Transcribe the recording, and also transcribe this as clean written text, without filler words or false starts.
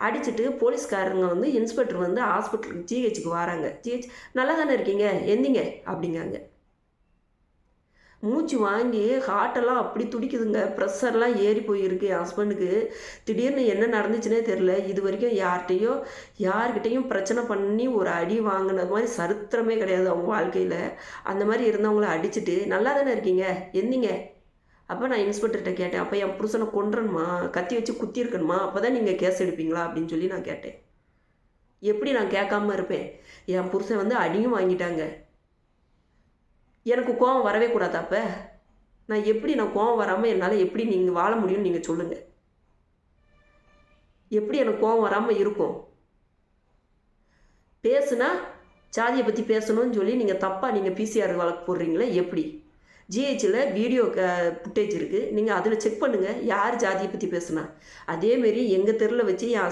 அடிச்சுட்டு போலீஸ்காரங்க வந்து இன்ஸ்பெக்டர் வந்து ஹாஸ்பிட்டலுக்கு ஜிஹெச்சுக்கு வராங்க. நல்லா தானே இருக்கீங்க, எந்திங்க அப்படிங்காங்க. மூச்சு வாங்கி ஹார்ட்டெல்லாம் அப்படி துடிக்குதுங்க. ப்ரெஷர்லாம் ஏறி போயிருக்கு என் ஹஸ்பண்டுக்கு. திடீர்னு என்ன நடந்துச்சுன்னே தெரில. இதுவரைக்கும் யார்கிட்டயும் பிரச்சனை பண்ணி ஒரு அடி வாங்கினது மாதிரி சரித்திரமே கிடையாது அவங்க வாழ்க்கையில். அந்த மாதிரி இருந்தவங்கள அடிச்சுட்டு, நல்லா தானே இருக்கீங்க, எந்திங்க. அப்போ நான் இன்ஸ்பெக்டர்கிட்ட கேட்டேன், அப்போ என் புருஷனை கொன்றணுமா, கத்தி வச்சு குத்திருக்கணுமா, அப்போ தான் நீங்கள் கேஸ் எடுப்பீங்களா அப்படின்னு சொல்லி நான் கேட்டேன். எப்படி நான் கேட்காம இருப்பேன்? என் புருஷன் வந்து அடியும் வாங்கிட்டாங்க. எனக்கு கோவம் வரவே கூடாது அப்போ. நான் கோவம் வராமல் என்னால் எப்படி நீங்கள் வாழ முடியும்னு நீங்கள் சொல்லுங்கள். எப்படி எனக்கு கோவம் வராமல் இருக்கும்? பேசுனா ஜாதியை பற்றி பேசணும்னு சொல்லி நீங்கள் தப்பாக பிசிஆர் வழக்கு போடுறீங்களே எப்படி? ஜிஹெச்சில் வீடியோ ஃபுட்டேஜ் இருக்குது, நீங்கள் அதில் செக் பண்ணுங்கள் யார் ஜாதியை பற்றி பேசுனா. அதேமாரி எங்கள் தெருவில் வச்சு என்